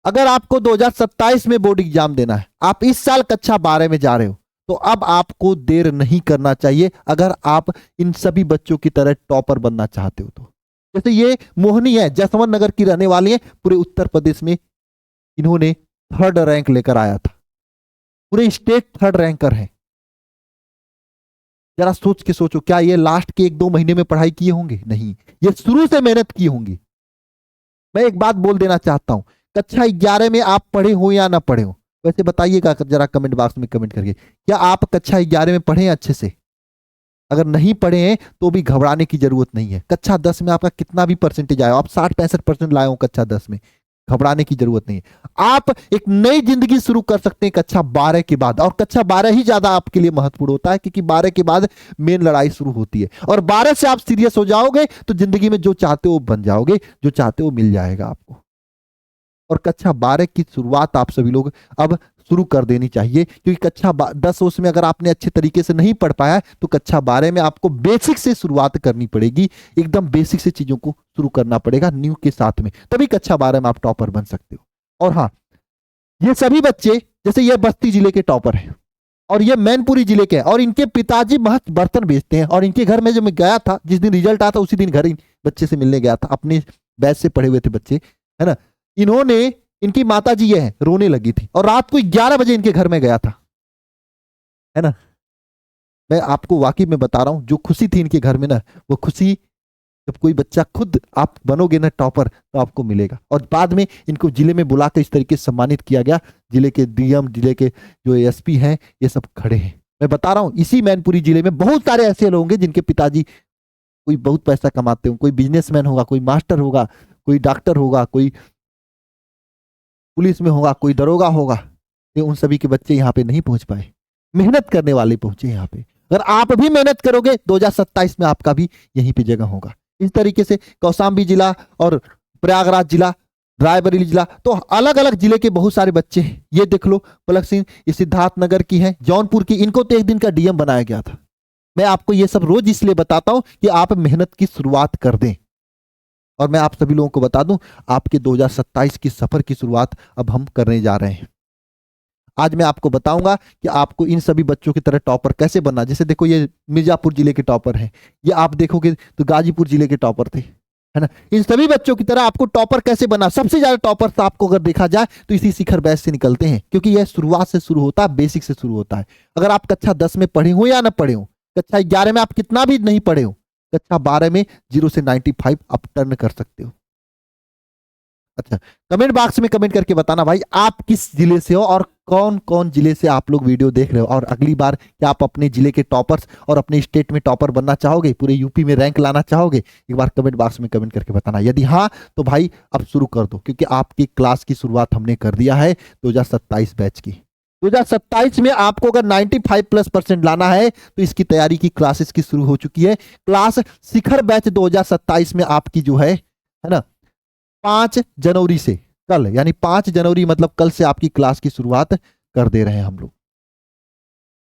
अगर आपको 2027 में बोर्ड एग्जाम देना है, आप इस साल कक्षा 12 में जा रहे हो, तो अब आपको देर नहीं करना चाहिए अगर आप इन सभी बच्चों की तरह टॉपर बनना चाहते हो तो। जैसे ये मोहिनी है, जसवंत नगर की रहने वाली है, पूरे उत्तर प्रदेश में इन्होंने 3rd रैंक लेकर आया था, पूरे स्टेट 3rd रैंकर है। जरा सोच के सोचो, क्या ये लास्ट के 1-2 महीने में पढ़ाई किए होंगे? नहीं, ये शुरू से मेहनत की होंगी। मैं एक बात बोल देना चाहता हूं, कक्षा 11 में आप पढ़े हो या ना पढ़े हो, वैसे बताइएगा जरा कमेंट बॉक्स में कमेंट करके, क्या आप कक्षा 11 में पढ़े हैं अच्छे से? अगर नहीं पढ़े हैं तो भी घबराने की जरूरत नहीं है। कक्षा 10 में आपका कितना भी परसेंटेज आया, आप 60-65% लाए हो कक्षा 10 में, घबराने की जरूरत नहीं है। आप एक नई जिंदगी शुरू कर सकते हैं कक्षा 12 के बाद, और कक्षा 12 ही ज्यादा आपके लिए महत्वपूर्ण होता है, क्योंकि 12 के बाद मेन लड़ाई शुरू होती है, और 12 से आप सीरियस हो जाओगे तो जिंदगी में जो चाहते हो बन जाओगे, जो चाहते हो मिल जाएगा आपको। और कक्षा 12 की शुरुआत आप सभी लोग अब शुरू कर देनी चाहिए, क्योंकि कक्षा 10 में अगर आपने अच्छे तरीके से नहीं पढ़ पाया तो कक्षा 12 में आपको बेसिक से शुरुआत करनी पड़ेगी, एकदम बेसिक से चीजों को शुरू करना पड़ेगा न्यू के साथ में, तभी कक्षा 12 में आप टॉपर बन सकते हो। और हाँ, ये सभी बच्चे, जैसे ये बस्ती जिले के टॉपर हैं और ये मैनपुरी जिले के हैं, और इनके पिताजी महज बर्तन बेचते हैं, और इनके घर में जब मैं गया था, जिस दिन रिजल्ट आया था उसी दिन घर ही बच्चे से मिलने गया था, अपने बैच से पढ़े हुए थे बच्चे, है ना। इन्होंने, इनकी माता जी ये है, रोने लगी थी, और रात को 11 बजे इनके घर में गया था, है ना। मैं आपको वाकई में बता रहा हूं, जो खुशी थी इनके घर में ना, वो खुशी जब कोई बच्चा खुद आप बनोगे ना टॉपर तो आपको मिलेगा। और बाद में इनको जिले में बुलाकर इस तरीके से सम्मानित किया गया, जिले के डीएम, जिले के जो एसपी हैं, ये सब खड़े हैं। मैं बता रहा हूं, इसी मैनपुरी जिले में बहुत सारे ऐसे लोग होंगे जिनके पिताजी कोई बहुत पैसा कमाते हो, कोई बिजनेसमैन होगा, कोई मास्टर होगा, कोई डॉक्टर होगा, कोई पुलिस में होगा, कोई दरोगा होगा। ये उन सभी के बच्चे यहाँ पे नहीं पहुंच पाए, मेहनत करने वाले पहुंचे यहाँ पे। अगर आप भी मेहनत करोगे 2027 में आपका भी यहीं पे जगह होगा। इस तरीके से कौशाम्बी जिला और प्रयागराज जिला, रायबरेली जिला, तो अलग अलग जिले के बहुत सारे बच्चे हैं। ये देख लो, पलक सिंह ये सिद्धार्थनगर की है, जौनपुर की, इनको तो एक दिन का डीएम बनाया गया था। मैं आपको ये सब रोज इसलिए बताता हूं कि आप मेहनत की शुरुआत कर दें। और मैं आप सभी लोगों को बता दूं, आपके 2027 की सफर की शुरुआत अब हम करने जा रहे हैं। आज मैं आपको बताऊंगा कि आपको इन सभी बच्चों की तरह टॉपर कैसे बनना। जैसे देखो, ये मिर्जापुर जिले के टॉपर हैं, ये आप देखोगे तो गाजीपुर जिले के टॉपर थे, है ना। इन सभी बच्चों की तरह आपको टॉपर कैसे बनना, सबसे ज्यादा टॉपर आपको अगर देखा जाए तो इसी शिखर बैच से निकलते हैं, क्योंकि यह शुरुआत से शुरू होता है, बेसिक से शुरू होता है। अगर आप कक्षा 10 में पढ़े हो या ना पढ़े हो, कक्षा 11 में आप कितना भी नहीं पढ़े हो, कक्षा 12 में 0 से 95 आप टर्न कर सकते हो। अच्छा, कमेंट बॉक्स में कमेंट करके बताना भाई आप किस जिले से हो और कौन कौन जिले से आप लोग वीडियो देख रहे हो। और अगली बार क्या आप अपने जिले के टॉपर्स और अपने स्टेट में टॉपर बनना चाहोगे, पूरे यूपी में रैंक लाना चाहोगे? एक बार कमेंट बॉक्स में कमेंट करके बताना। यदि हाँ तो भाई अब शुरू कर दो, क्योंकि आपकी क्लास की शुरुआत हमने कर दिया है 2027 बैच की। 2027 में आपको अगर 95+ लाना है तो इसकी तैयारी की क्लासेस की शुरू हो चुकी है। क्लास शिखर बैच 2027 में आपकी जो है ना, 5 जनवरी से, कल यानी 5 जनवरी मतलब कल से आपकी क्लास की शुरुआत कर दे रहे हैं हम लोग।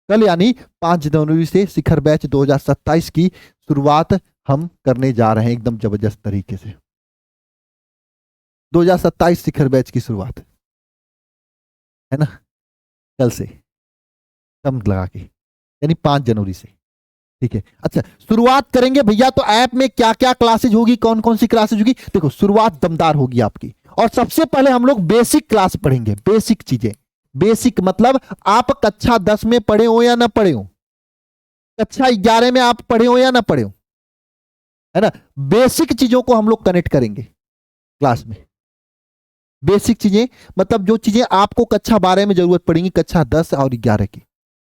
कल यानी 5 जनवरी से शिखर बैच 2027 की शुरुआत हम करने जा रहे हैं, एकदम जबरदस्त तरीके से। 2027 शिखर बैच की शुरुआत है ना, कल से, कम लगा के, यानी 5 जनवरी से। ठीक है, अच्छा शुरुआत करेंगे भैया, तो ऐप में क्या क्या क्लासेज होगी, कौन कौन सी क्लासेज होगी? देखो शुरुआत दमदार होगी आपकी, और सबसे पहले हम लोग बेसिक क्लास पढ़ेंगे, बेसिक चीजें। बेसिक मतलब आप कक्षा 10 में पढ़े हो या ना पढ़े हो, कक्षा 11 में आप पढ़े हो या ना पढ़े हो, है ना। बेसिक चीजों को हम लोग कनेक्ट करेंगे क्लास में। बेसिक चीजें मतलब जो चीजें आपको कक्षा 12 में जरूरत पड़ेगी, कक्षा 10 और 11 की।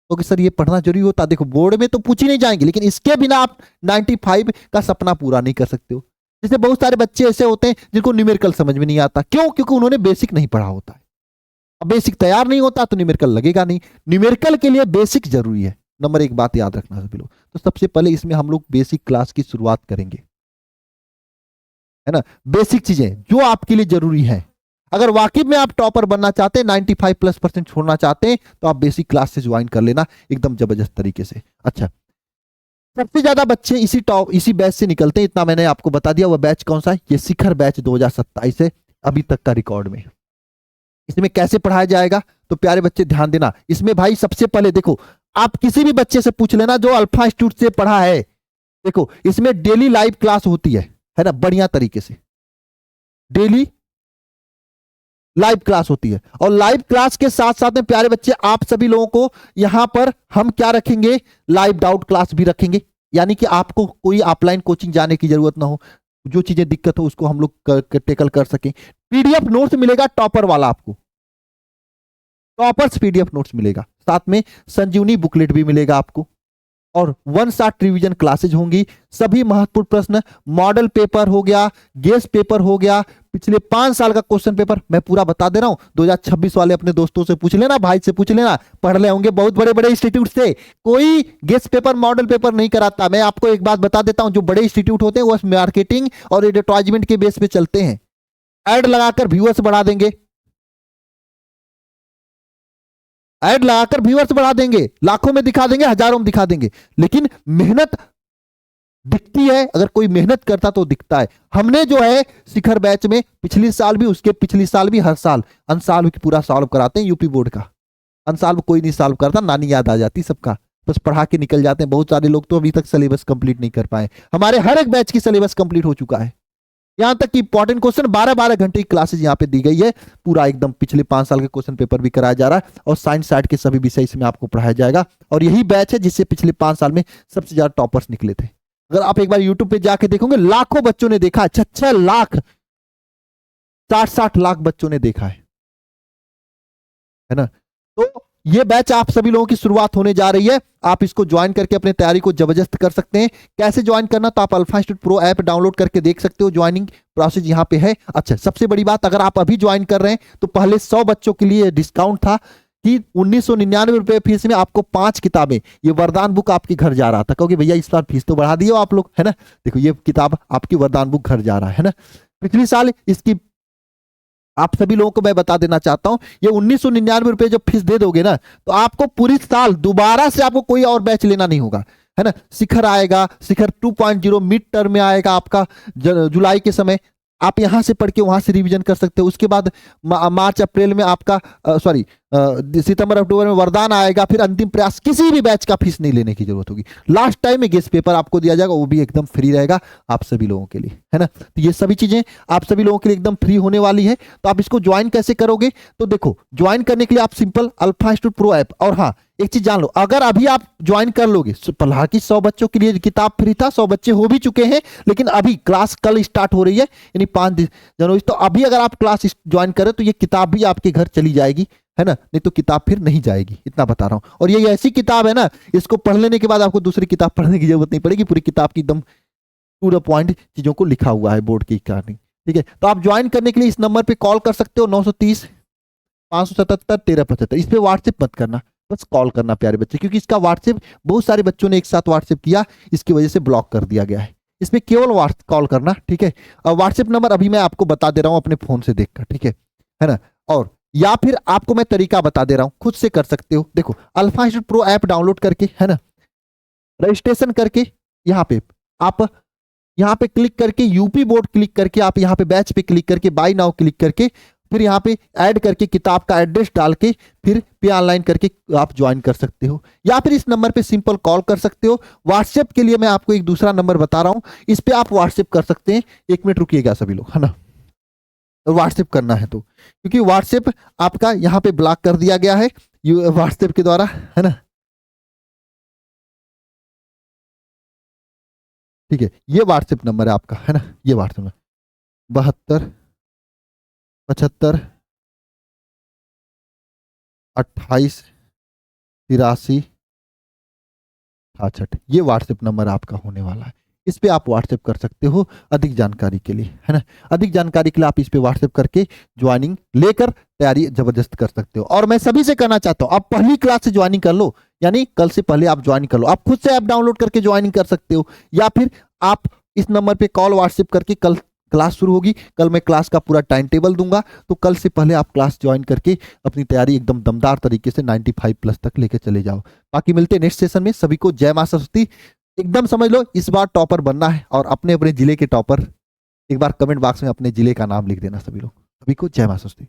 तो सर ये पढ़ना जरूरी होता है? देखो बोर्ड में तो पूछ ही नहीं जाएंगे, लेकिन इसके बिना आप 95 का सपना पूरा नहीं कर सकते हो। जैसे बहुत सारे बच्चे ऐसे होते हैं जिनको न्यूमेरिकल समझ में नहीं आता, क्यों? क्योंकि उन्होंने बेसिक नहीं पढ़ा होता है। अब बेसिक तैयार नहीं होता तो न्यूमेरिकल लगेगा नहीं। न्यूमेरिकल के लिए बेसिक जरूरी है, नंबर 1 बात याद रखना सभी लोग। तो सबसे पहले इसमें हम लोग बेसिक क्लास की शुरुआत करेंगे, है ना। बेसिक चीजें जो आपके लिए जरूरी है, अगर वाकई में आप टॉपर बनना चाहते हैं, 95+% छोड़ना चाहते हैं, तो आप बेसिक क्लास से ज्वाइन कर लेना एकदम जबरदस्त तरीके से। अच्छा, सबसे ज्यादा बच्चे इसी बैच से निकलते हैं, इतना मैंने आपको बता दिया। वह बैच कौन सा है? ये शिखर बैच 2027 है, अभी तक का रिकॉर्ड में। इसमें कैसे पढ़ाया जाएगा, तो प्यारे बच्चे ध्यान देना। इसमें भाई सबसे पहले देखो, आप किसी भी बच्चे से पूछ लेना जो अल्फा इंस्टीट्यूट से पढ़ा है, देखो इसमें डेली लाइव क्लास होती है ना, बढ़िया तरीके से डेली लाइव क्लास होती है। और लाइव क्लास के साथ साथ में प्यारे बच्चे आप सभी लोगों को यहां पर हम क्या रखेंगे, लाइव डाउट क्लास भी रखेंगे, यानी कि आपको कोई ऑफलाइन कोचिंग जाने की जरूरत ना हो, जो चीजें दिक्कत हो उसको हम लोग टेकल कर सकें। पीडीएफ नोट्स मिलेगा टॉपर वाला, आपको टॉपर्स पीडीएफ नोट्स मिलेगा, साथ में संजीवनी बुकलेट भी मिलेगा आपको, और 1 शॉट रिवीजन क्लासेज होंगी। सभी महत्वपूर्ण प्रश्न, मॉडल पेपर हो गया, गेस्ट पेपर हो गया, पिछले 5 साल का क्वेश्चन पेपर मैं पूरा बता दे रहा हूं। 2026 वाले अपने दोस्तों से पूछ लेना, भाई से पूछ लेना, पढ़ ले होंगे बहुत बड़े बड़े इंस्टीट्यूट से। कोई गेस्ट पेपर मॉडल पेपर नहीं कराता। मैं आपको एक बात बता देता हूं, जो बड़े इंस्टीट्यूट होते हैं वो मार्केटिंग और एडवर्टाइजमेंट के बेस पे चलते हैं, एड लगाकर व्यूअर्स बढ़ा देंगे, ऐड लगाकर व्यूअर्स बढ़ा देंगे, लाखों में दिखा देंगे, हजारों में दिखा देंगे, लेकिन मेहनत दिखती है। अगर कोई मेहनत करता तो दिखता है। हमने जो है शिखर बैच में पिछली साल भी, उसके पिछली साल भी, हर साल अनसॉल्व पूरा सॉल्व कराते हैं। यूपी बोर्ड का अनसॉल्व कोई नहीं सॉल्व करता, नानी याद आ जाती सबका, बस पढ़ा के निकल जाते हैं। बहुत सारे लोग तो अभी तक सिलेबस कंप्लीट नहीं कर पाए। हमारे हर एक बैच की सिलेबस कंप्लीट हो चुका है, यहां तक कि इंपॉर्टेंट क्वेश्चन 12-12 घंटे की क्लासेस यहां पे दी गई है। पूरा एकदम पिछले 5 साल के क्वेश्चन पेपर भी कराया जा रहा है, और साइंस साइड के सभी विषय इसमें आपको पढ़ाया जाएगा। और यही बैच है जिससे पिछले 5 साल में सबसे ज्यादा टॉपर्स निकले थे। अगर आप एक बार यूट्यूब पे जाके देखोगे, लाखों बच्चों ने देखा है, 6 लाख 60 लाख बच्चों ने देखा है ना। तो ये बैच आप सभी लोगों की शुरुआत होने जा रही है। आप इसको ज्वाइन करके अपनी तैयारी को जबरदस्त कर सकते हैं। कैसे ज्वाइन करना, तो आप alpha institute pro app download करके देख सकते हो, ज्वाइनिंग प्रोसेस यहां पे है। अच्छा, सबसे बड़ी बात, अगर आप अभी ज्वाइन कर रहे हैं तो पहले 100 बच्चों के लिए डिस्काउंट था कि 1999 रुपए फीस में आपको 5 किताबें, ये वरदान बुक आपके घर जा रहा था। क्योंकि भैया इस बार फीस तो बढ़ा दिए आप लोग, है ना। देखो ये किताब आपकी वरदान बुक घर जा रहा है ना। पिछले साल इसकी आप सभी लोगों को मैं बता देना चाहता हूं, ये 1999 रुपए जब फीस दे दोगे ना, तो आपको पूरी साल दोबारा से आपको कोई और बैच लेना नहीं होगा, है ना। शिखर आएगा, शिखर 2.0 मिड टर्म में आएगा आपका जुलाई के समय। आप यहां से पढ़ के वहां से रिवीजन कर सकते हो। उसके बाद मार्च अप्रैल में आपका सॉरी सितंबर अक्टूबर में वरदान आएगा। फिर अंतिम प्रयास, किसी भी बैच का फीस नहीं लेने की जरूरत होगी। लास्ट टाइम में गेस्ट पेपर आपको दिया जाएगा, वो भी एकदम फ्री रहेगा आप सभी लोगों के लिए, है ना। तो ये सभी चीजें आप सभी लोगों के लिए एकदम फ्री होने वाली है। तो आप इसको ज्वाइन कैसे करोगे, तो देखो ज्वाइन करने के लिए आप simple alpha institute pro app, और हाँ एक चीज जान लो, अगर अभी आप ज्वाइन कर लोगे, हालांकि 100 बच्चों के लिए किताब फ्री था, 100 बच्चे हो भी चुके हैं, लेकिन अभी क्लास कल स्टार्ट हो रही है, यानी 5 जनवरी। तो अभी अगर आप क्लास ज्वाइन करें तो ये किताब भी आपके घर चली जाएगी, है ना, नहीं तो किताब फिर नहीं जाएगी, इतना बता रहा हूं। और ये ऐसी किताब है ना, इसको पढ़ लेने के बाद आपको दूसरी किताब पढ़ने की जरूरत नहीं पड़ेगी। पूरी किताब की एकदम टू द पॉइंट चीजों को लिखा हुआ है बोर्ड की कहानी, ठीक है। तो आप ज्वाइन करने के लिए इस नंबर पे कॉल कर सकते हो, 930 577 1375। इस पे व्हाट्सएप मत करना, बस कॉल करना प्यारे बच्चे, क्योंकि इसका व्हाट्सएप बहुत सारे बच्चों ने एक साथ व्हाट्सएप किया, इसकी वजह से ब्लॉक कर दिया गया है। इसमें केवल कॉल करना, ठीक है। और व्हाट्सएप नंबर अभी मैं आपको बता दे रहा हूं अपने फोन से देखकर, ठीक है ना। और या फिर आपको मैं तरीका बता दे रहा हूं, खुद से कर सकते हो। देखो alpha institute pro app download करके, है ना, रजिस्ट्रेशन करके यहाँ पे आप यहाँ पे क्लिक करके यूपी बोर्ड क्लिक करके, आप यहाँ पे बैच पे क्लिक करके, बाय नाउ क्लिक करके, फिर यहाँ पे ऐड करके किताब का एड्रेस डाल के, फिर पे ऑनलाइन करके आप ज्वाइन कर सकते हो। या फिर इस नंबर पे सिंपल कॉल कर सकते हो। व्हाट्सएप के लिए मैं आपको एक दूसरा नंबर बता रहा हूं, इस पे आप व्हाट्सएप कर सकते हैं। 1 मिनट रुकिएगा सभी लोग, है ना। व्हाट्सएप करना है तो, क्योंकि व्हाट्सएप आपका यहाँ पे ब्लॉक कर दिया गया है व्हाट्सएप के द्वारा, है ना। ठीक है, ये व्हाट्सएप नंबर है आपका, है ना, ये व्हाट्सएप नंबर 72 75 28 83 68, ये व्हाट्सएप नंबर आपका होने वाला है। इस पे आप व्हाट्सएप कर सकते हो अधिक जानकारी के लिए, है ना। अधिक जानकारी के लिए आप इस पे व्हाट्सएप करके ज्वाइनिंग लेकर तैयारी जबरदस्त कर सकते हो। और मैं सभी से कहना चाहता हूं, आप पहली क्लास से ज्वाइनिंग कर लो, यानी कल से पहले आप ज्वाइन कर लो। आप खुद से ऐप डाउनलोड करके ज्वाइनिंग कर सकते हो, या फिर आप इस नंबर पे कॉल व्हाट्सएप करके, कल क्लास शुरू होगी, कल मैं क्लास का पूरा टाइम टेबल दूंगा, तो कल से पहले आप क्लास ज्वाइन करके अपनी तैयारी एकदम दमदार तरीके से 95+ तक लेके चले जाओ। बाकी मिलते हैं नेक्स्ट सेशन में। सभी को जय मां सरस्वती। एकदम समझ लो इस बार टॉपर बनना है, और अपने अपने जिले के टॉपर एक बार कमेंट बॉक्स में अपने जिले का नाम लिख देना सभी लोग। सभी को जय मां सरस्वती।